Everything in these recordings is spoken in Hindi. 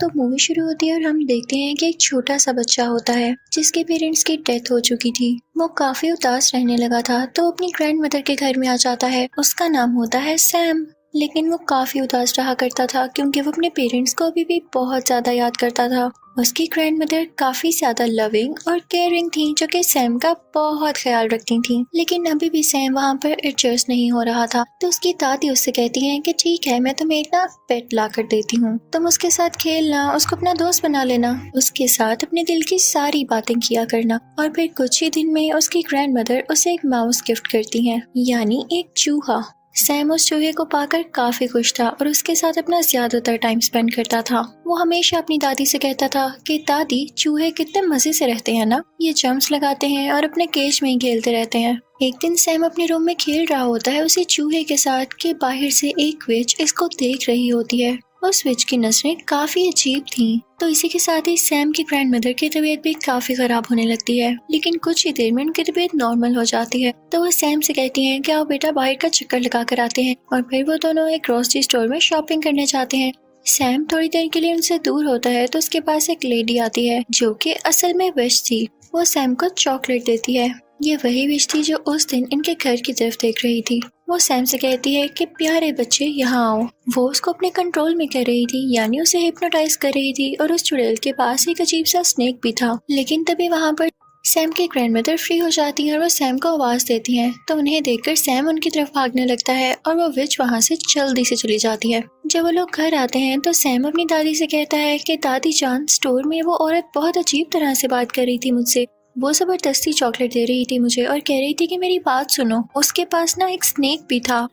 तो मूवी शुरू होती है और हम देखते हैं कि एक छोटा सा बच्चा होता है जिसके पेरेंट्स की डेथ हो चुकी थी। वो काफी उदास रहने लगा था तो अपनी ग्रैंड मदर के घर में आ जाता है। उसका नाम होता है सैम। लेकिन वो काफी उदास रहा करता था क्योंकि वो अपने पेरेंट्स को अभी भी बहुत ज्यादा याद करता था। उसकी ग्रैंड मदर काफी ज्यादा लविंग और केयरिंग थी जो कि सैम का बहुत ख्याल रखती थी। लेकिन अभी भी सैम वहाँ पर एडजस्ट नहीं हो रहा था तो उसकी दादी उससे कहती है कि ठीक है, मैं तुम्हें एक ना पेट ला कर देती हूँ, तुम उसके साथ खेलना, उसको अपना दोस्त बना लेना, उसके साथ अपने दिल की सारी बातें किया करना। और फिर कुछ ही दिन में उसकी ग्रैंड मदर उसे एक माउस गिफ्ट करती है, यानी एक चूहा। सैम उस चूहे को पाकर काफी खुश था और उसके साथ अपना ज्यादातर टाइम स्पेंड करता था। वो हमेशा अपनी दादी से कहता था कि दादी, चूहे कितने मजे से रहते हैं ना, ये जंप्स लगाते हैं और अपने केज में ही खेलते रहते हैं। एक दिन सैम अपने रूम में खेल रहा होता है उसी चूहे के साथ कि बाहर से एक विच इसको देख रही होती है। उस विच की नजरें काफी अजीब थीं। तो इसी के साथ ही सैम की ग्रैंड मदर की तबीयत भी काफी खराब होने लगती है। लेकिन कुछ ही देर में उनकी तबीयत नॉर्मल हो जाती है। तो वो सैम से कहती हैं कि आओ बेटा, बाहर का चक्कर लगा कर आते हैं। और फिर वो दोनों एक ग्रोसरी स्टोर में शॉपिंग करने जाते हैं। सैम थोड़ी देर के लिए उनसे दूर होता है तो उसके पास एक लेडी आती है जो कि असल में विश थी। वो सैम को चॉकलेट देती है। ये वही विश थी जो उस दिन इनके घर की तरफ देख रही थी। वो सैम से कहती है कि प्यारे बच्चे यहाँ आओ। वो उसको अपने कंट्रोल में कर रही थी, यानी उसे हिप्नोटाइज कर रही थी। और उस चुड़ैल के पास एक अजीब सा स्नेक भी था। लेकिन तभी वहाँ पर सैम की ग्रैंडमदर फ्री हो जाती है और वो सैम को आवाज देती हैं। तो उन्हें देखकर सैम उनकी तरफ भागने लगता है और वो विच वहाँ से जल्दी से चली जाती है। जब वो लोग घर आते हैं तो सैम अपनी दादी से कहता है कि दादी जान, स्टोर में वो औरत बहुत अजीब तरह से बात कर रही थी मुझसे। वो जबरदस्ती चॉकलेट दे रही थी मुझे और कह रही थी कि मेरी बात सुनो, उसके पास ना एक स्नेक भी था।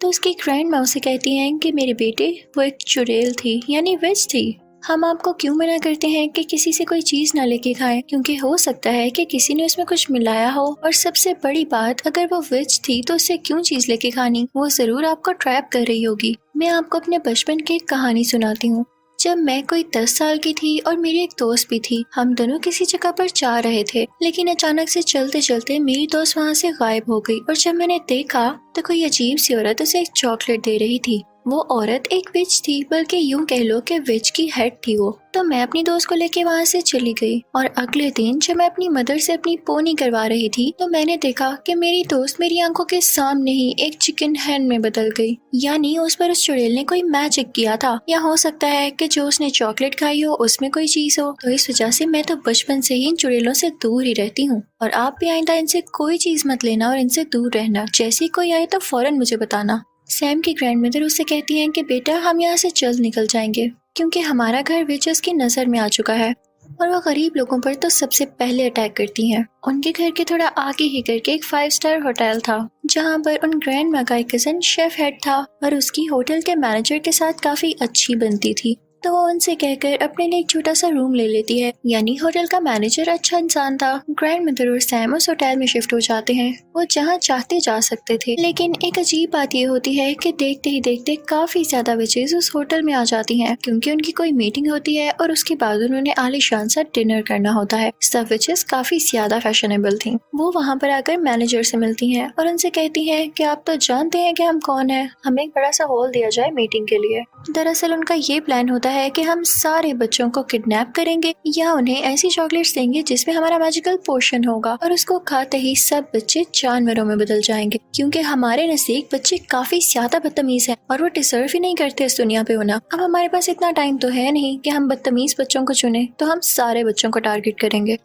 तो उसकी ग्रैंड माँ उसे कहती हैं कि मेरे बेटे, वो एक चुड़ैल थी, यानी विच थी। हम आपको क्यों मना करते हैं कि किसी से कोई चीज ना लेके खाएं, क्योंकि हो सकता है कि किसी ने उसमें कुछ मिलाया हो। और सबसे बड़ी बात, अगर वो विच थी तो उससे क्यों चीज लेके खानी, वो जरूर आपको ट्रैप कर रही होगी। मैं आपको अपने बचपन की एक कहानी सुनाती हूँ। जब मैं कोई 10 साल की थी और मेरी एक दोस्त भी थी, हम दोनों किसी जगह पर जा रहे थे। लेकिन अचानक से चलते चलते मेरी दोस्त वहाँ से गायब हो गई। और जब मैंने देखा तो कोई अजीब सी औरत उसे एक चॉकलेट दे रही थी। वो औरत एक विच थी, बल्कि यूं कह लो कि विच की हेड थी वो। तो मैं अपनी दोस्त को लेके वहाँ से चली गई। और अगले दिन जब मैं अपनी मदर से अपनी पोनी करवा रही थी तो मैंने देखा कि मेरी दोस्त मेरी आंखों के सामने ही एक चिकन हैन में बदल गई। यानी उस पर उस चुड़ैल ने कोई मैजिक किया था, या हो सकता है कि जो उसने चॉकलेट खाई हो उसमें कोई चीज हो। तो इस वजह से मैं तो बचपन से ही इन चुड़ैलों से दूर ही रहती हूँ। और आप भी आइंदा इनसे कोई चीज मत लेना और इनसे दूर रहना। जैसे कोई आए तो फौरन मुझे बताना। सैम की ग्रैंडमदर उससे कहती हैं कि बेटा, हम यहाँ से जल्द निकल जाएंगे क्योंकि हमारा घर विचेस की नजर में आ चुका है और वो गरीब लोगों पर तो सबसे पहले अटैक करती हैं। उनके घर के थोड़ा आगे ही करके एक 5 स्टार होटल था जहाँ पर उन ग्रैंड माँ का एक कजन शेफ हेड था और उसकी होटल के मैनेजर के साथ काफी अच्छी बनती थी। तो वो उनसे कहकर अपने लिए एक छोटा सा रूम ले लेती है। यानी होटल का मैनेजर अच्छा इंसान था। ग्रैंड मदर और सैम उस होटल में शिफ्ट हो जाते हैं। वो जहाँ चाहते जा सकते थे। लेकिन एक अजीब बात ये होती है कि देखते ही देखते काफी ज्यादा विचेस उस होटल में आ जाती हैं क्योंकि उनकी कोई मीटिंग होती है और उसके बाद उन्होंने आलीशान सा डिनर करना होता है। सब विचेस काफी ज्यादा फैशनेबल थी। वो वहाँ पर आकर मैनेजर से मिलती हैं और उनसे कहती हैं कि आप तो जानते हैं कि हम कौन है, हमें एक बड़ा सा हॉल दिया जाए मीटिंग के लिए। दरअसल उनका ये प्लान होता है कि हम सारे बच्चों को किडनैप करेंगे या उन्हें ऐसी चॉकलेट्स देंगे जिसमें हमारा मैजिकल पोशन होगा और उसको खाते ही सब बच्चे जानवरों में बदल जाएंगे क्योंकि हमारे नजदीक बच्चे काफी ज्यादा बदतमीज हैं और वो डिजर्व ही नहीं करते इस दुनिया पे होना। अब हमारे पास इतना टाइम तो है नहीं कि हम बदतमीज बच्चों को चुने, तो हम सारे बच्चों को टारगेट करेंगे।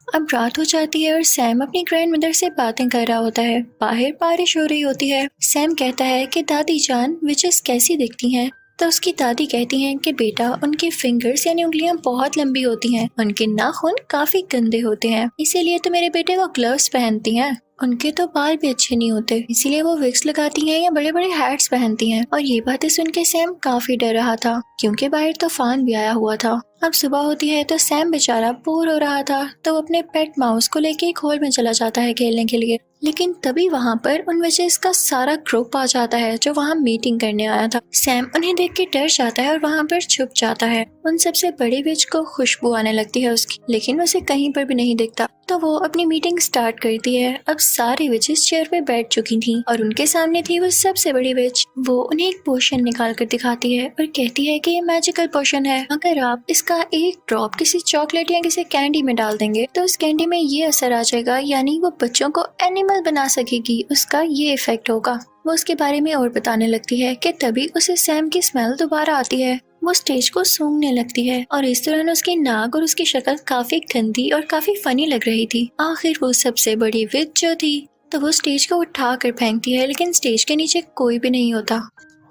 अब रात हो जाती है और सैम अपनी ग्रैंड मदर से बातें कर रहा होता है। बाहर बारिश हो रही होती है। सैम कहता है कि दादी जान, विचेस कैसी दिखती हैं? तो उसकी दादी कहती हैं कि बेटा, उनके फिंगर्स यानी उंगलियां बहुत लंबी होती हैं, उनके नाखून काफी गंदे होते हैं, इसीलिए तो मेरे बेटे वो ग्लव्स पहनती हैं। उनके तो बाल भी अच्छे नहीं होते, इसीलिए वो विग्स लगाती हैं या बड़े बड़े हैट्स पहनती हैं। और ये बातें सुन के सैम काफी डर रहा था क्योंकि बाहर तूफान भी आया हुआ था। अब सुबह होती है तो सैम बेचारा बोर हो रहा था, तो वो अपने पेट माउस को लेके एक हॉल में चला जाता है खेलने के लिए। लेकिन तभी वहाँ पर उन विचेस का सारा ग्रुप आ जाता है जो वहाँ मीटिंग करने आया था। सैम उन्हें देख के डर जाता है और वहाँ पर छुप जाता है। उन सबसे बड़ी विच को खुशबू आने लगती है उसकी, लेकिन उसे कहीं पर भी नहीं दिखता। तो वो अपनी मीटिंग स्टार्ट करती है। अब सारी विचेस चेयर पे बैठ चुकी थी और उनके सामने थी वो सबसे बड़ी विच। वो उन्हें एक पोशन निकाल कर दिखाती है और कहती है कि ये मैजिकल पोशन है। अगर आप इसका एक ड्रॉप किसी चॉकलेट या किसी कैंडी में डाल देंगे तो उस कैंडी में ये असर आ जाएगा, यानी वो बच्चों को एनिमल बना सकेगी, उसका ये इफेक्ट होगा। वो उसके बारे में और बताने लगती है कि तभी उसे सैम की स्मेल दोबारा आती है। वो स्टेज को सूंघने लगती है और इस दौरान उसकी नाक और उसकी शक्ल काफी गंदी और काफी फनी लग रही थी। आखिर वो सबसे बड़ी विच जो थी तो वो स्टेज को उठा कर फेंकती है, लेकिन स्टेज के नीचे कोई भी नहीं होता।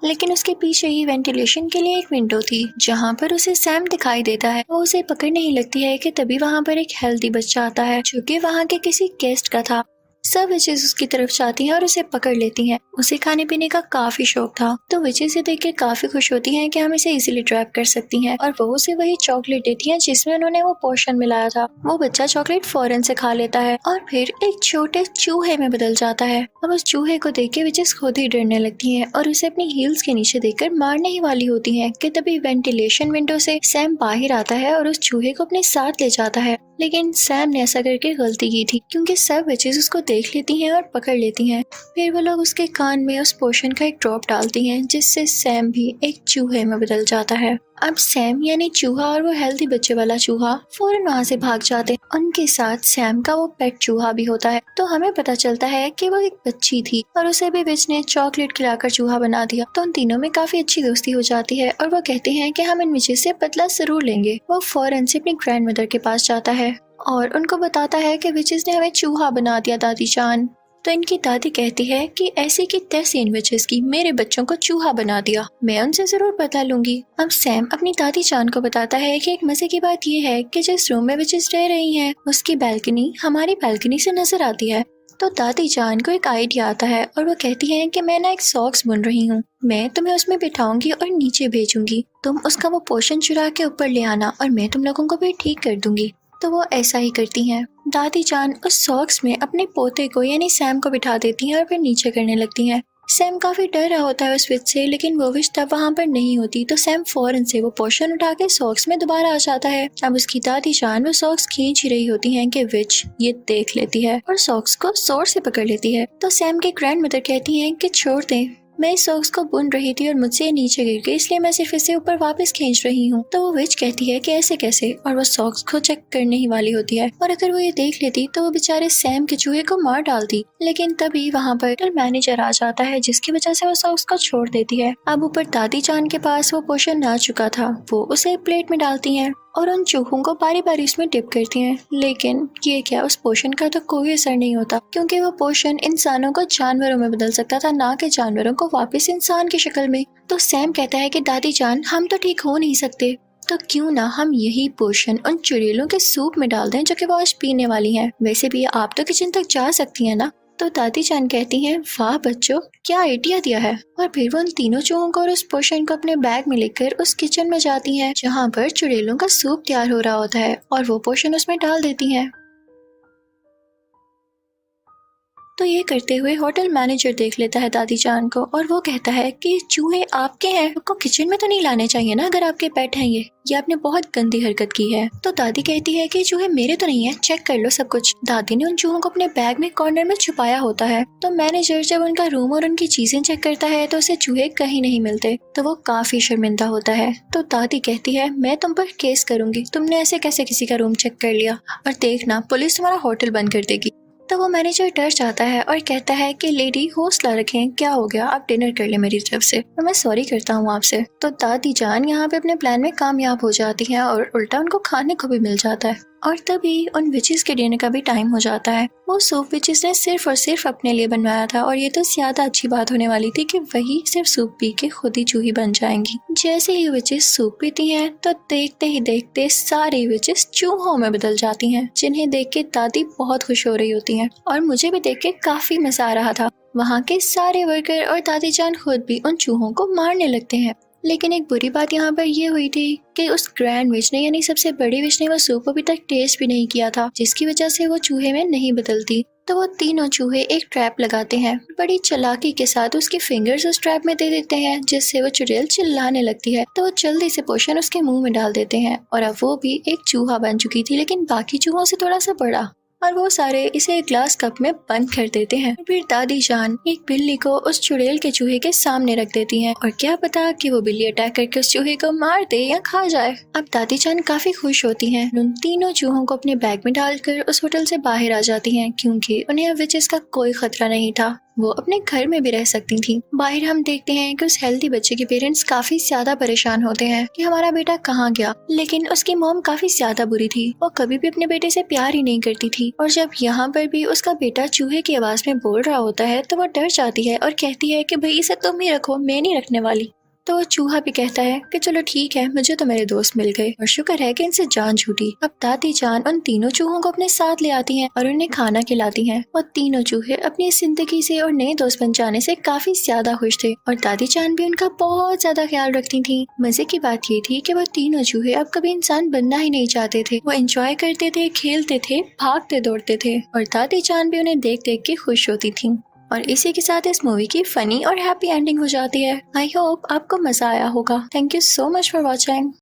लेकिन उसके पीछे ही वेंटिलेशन के लिए एक विंडो थी जहाँ पर उसे सैम दिखाई देता है। वो उसे पकड़ने ही लगती है कि तभी वहाँ पर एक हेल्दी बच्चा आता है जो कि वहाँ के किसी गेस्ट का था। सब विचेस उसकी तरफ जाती हैं और उसे पकड़ लेती हैं। उसे खाने पीने का काफी शौक था, तो विचेस से देख के काफी खुश होती हैं कि हम इसे इजीली ट्रैप कर सकती हैं, और वो उसे वही चॉकलेट देती हैं जिसमें उन्होंने वो पोशन मिलाया था। वो बच्चा चॉकलेट फौरन से खा लेता है और फिर एक छोटे चूहे में बदल जाता है। अब उस चूहे को देख के विचेस खुद ही डरने लगती हैं और उसे अपनी हील्स के नीचे देखकर मारने ही वाली होती हैं कि तभी वेंटिलेशन विंडो से सैम बाहर आता है और उस चूहे को अपने साथ ले जाता है। लेकिन सैम ने ऐसा करके गलती की थी क्योंकि सब विचेस उसको देख लेती हैं और पकड़ लेती हैं। फिर वो लोग उसके कान में उस पोशन का एक ड्रॉप डालती हैं जिससे सैम भी एक चूहे में बदल जाता है। अब सैम यानी चूहा और वो हेल्दी बच्चे वाला चूहा फौरन वहाँ से भाग जाते हैं। उनके साथ सैम का वो पेट चूहा भी होता है। तो हमें पता चलता है कि वो एक बच्ची थी और उसे भी विच ने चॉकलेट खिलाकर चूहा बना दिया। तो उन तीनों में काफी अच्छी दोस्ती हो जाती है और वो कहते हैं कि हम इन विचेस से बदला जरूर लेंगे। वो फौरन से अपनी ग्रैंड मदर के पास जाता है और उनको बताता है कि विचेस ने हमें चूहा बना दिया दादी जान। तो इनकी दादी कहती है कि ऐसी की तैसी इन विचेस की मेरे बच्चों को चूहा बना दिया, मैं उनसे जरूर बदला लूंगी। अब सैम अपनी दादी जान को बताता है कि एक मजे की बात ये है कि जिस रूम में विचेस रह रही हैं उसकी बैल्कनी हमारी बैल्कनी से नजर आती है। तो दादी जान को एक आइडिया आता है और वो कहती है कि मैं ना एक सॉक्स बुन रही हूँ, मैं तुम्हें उसमें बिठाऊंगी और नीचे भेजूंगी, तुम उसका वो पोर्शन चुरा के ऊपर ले आना और मैं तुम लोगों को भी ठीक कर दूंगी। तो वो ऐसा ही करती हैं। दादी जान उस सॉक्स में अपने पोते को यानी सैम को बिठा देती हैं और फिर नीचे करने लगती हैं। सैम काफी डर रहा होता है उस विच से, लेकिन वो विच तब वहाँ पर नहीं होती। तो सैम फौरन से वो पोर्शन उठा के सॉक्स में दोबारा आ जाता है। अब उसकी दादी जान वो सॉक्स खींच ही रही होती हैं कि विच ये देख लेती है और सॉक्स को जोर से पकड़ लेती है। तो सैम के ग्रैंड मदर कहती हैं कि छोड़ दें, मैं इस सॉक्स को बुन रही थी और मुझसे नीचे गिर गई, इसलिए मैं सिर्फ इसे ऊपर वापस खींच रही हूँ। तो वो विच कहती है कि ऐसे कैसे, और वो सॉक्स को चेक करने ही वाली होती है। और अगर वो ये देख लेती तो वो बेचारे सैम के चूहे को मार डालती। लेकिन तभी वहाँ पर मैनेजर आ जाता है जिसकी वजह से वो सॉक्स को छोड़ देती है। अब ऊपर दादी जान के पास वो पोशन आ चुका था, वो उसे प्लेट में डालती है और उन चूहों को बारी बारी उसमें डिप करती हैं। लेकिन ये क्या, उस पोशन का तो कोई असर नहीं होता क्योंकि वो पोशन इंसानों को जानवरों में बदल सकता था, ना कि जानवरों को वापस इंसान की शक्ल में। तो सैम कहता है कि दादी जान हम तो ठीक हो नहीं सकते, तो क्यों ना हम यही पोशन उन चुड़ैलों के सूप में डाल दें जो कि वो आज पीने वाली हैं। वैसे भी आप तो किचन तक जा सकती हैं ना। तो दादी जान कहती हैं वाह बच्चों, क्या आइडिया दिया है। और फिर वो उन तीनों चूहों को और उस पोशन को अपने बैग में लेकर उस किचन में जाती हैं जहाँ पर चुड़ैलों का सूप तैयार हो रहा होता है और वो पोशन उसमें डाल देती हैं। तो ये करते हुए होटल मैनेजर देख लेता है दादी जान को और वो कहता है कि चूहे आपके हैं, आपको किचन में तो नहीं लाने चाहिए ना अगर आपके पेट हैं। ये आपने बहुत गंदी हरकत की है। तो दादी कहती है कि चूहे मेरे तो नहीं है, चेक कर लो सब कुछ। दादी ने उन चूहों को अपने बैग में कॉर्नर में छुपाया होता है। तो मैनेजर जब उनका रूम और उनकी चीजें चेक करता है तो उसे चूहे कहीं नहीं मिलते। तो वो काफी शर्मिंदा होता है। तो दादी कहती है मैं तुम पर केस करूंगी, तुमने ऐसे कैसे किसी का रूम चेक कर लिया, और देखना पुलिस तुम्हारा होटल बंद कर देगी। तो वो मैनेजर डर जाता है और कहता है कि लेडी हौसला रखें, क्या हो गया, आप डिनर कर ले मेरी तरफ से और मैं सॉरी करता हूँ आपसे। तो दादी जान यहाँ पे अपने प्लान में कामयाब हो जाती है और उल्टा उनको खाने को भी मिल जाता है। और तभी उन विचेस के डिनर का भी टाइम हो जाता है। वो सूप विचेस ने सिर्फ और सिर्फ अपने लिए बनवाया था और ये तो ज्यादा अच्छी बात होने वाली थी कि वही सिर्फ सूप पी के खुद ही चूही बन जाएंगी। जैसे ही विचेस सूप पीती हैं तो देखते ही देखते सारी विचेस चूहों में बदल जाती हैं, जिन्हें देख के दादी बहुत खुश हो रही होती हैं और मुझे भी देख के काफी मजा आ रहा था। वहाँ के सारे वर्कर और दादी जान खुद भी उन चूहों को मारने लगते हैं। लेकिन एक बुरी बात यहाँ पर ये हुई थी कि उस ग्रैंड विच ने यानी सबसे बड़ी विच ने वो सूप अभी तक टेस्ट भी नहीं किया था, जिसकी वजह से वो चूहे में नहीं बदलती। तो वो तीनों चूहे एक ट्रैप लगाते हैं, बड़ी चालाकी के साथ उसके फिंगर्स उस ट्रैप में दे देते हैं, जिससे वो चुड़ैल चिल्लाने लगती है। तो वो जल्दी से पोषण उसके मुंह में डाल देते हैं और अब वो भी एक चूहा बन चुकी थी, लेकिन बाकी चूहों से थोड़ा सा बड़ा। और वो सारे इसे एक ग्लास कप में बंद कर देते हैं। फिर दादी जान एक बिल्ली को उस चुड़ैल के चूहे के सामने रख देती हैं और क्या पता कि वो बिल्ली अटैक करके उस चूहे को मार दे या खा जाए। अब दादी जान काफी खुश होती हैं, उन तीनों चूहों को अपने बैग में डालकर उस होटल से बाहर आ जाती हैं, क्योंकि उन्हें अब विचेस का कोई खतरा नहीं था। वो अपने घर में भी रह सकती थी। बाहर हम देखते हैं कि उस हेल्दी बच्चे के पेरेंट्स काफी ज्यादा परेशान होते हैं कि हमारा बेटा कहाँ गया, लेकिन उसकी मॉम काफी ज्यादा बुरी थी। वो कभी भी अपने बेटे से प्यार ही नहीं करती थी और जब यहाँ पर भी उसका बेटा चूहे की आवाज में बोल रहा होता है तो वो डर जाती है और कहती है कि भाई इसे तुम ही रखो, मैं नहीं रखने वाली। तो वो चूहा भी कहता है कि चलो ठीक है, मुझे तो मेरे दोस्त मिल गए और शुक्र है कि इनसे जान छूटी। अब दादी जान उन तीनों चूहों को अपने साथ ले आती हैं और उन्हें खाना खिलाती हैं और तीनों चूहे अपनी जिंदगी से और नए दोस्त बन जाने से काफी ज्यादा खुश थे और दादी जान भी उनका बहुत ज्यादा ख्याल रखती थी। मजे की बात ये थी कि वो तीनों चूहे अब कभी इंसान बनना ही नहीं चाहते थे। वो एंजॉय करते थे, खेलते थे, भागते दौड़ते थे और दादी जान भी उन्हें देख देख के खुश होती थी। और इसी के साथ इस मूवी की फनी और हैप्पी एंडिंग हो जाती है। आई होप आपको मजा आया होगा। Thank you so much for watching.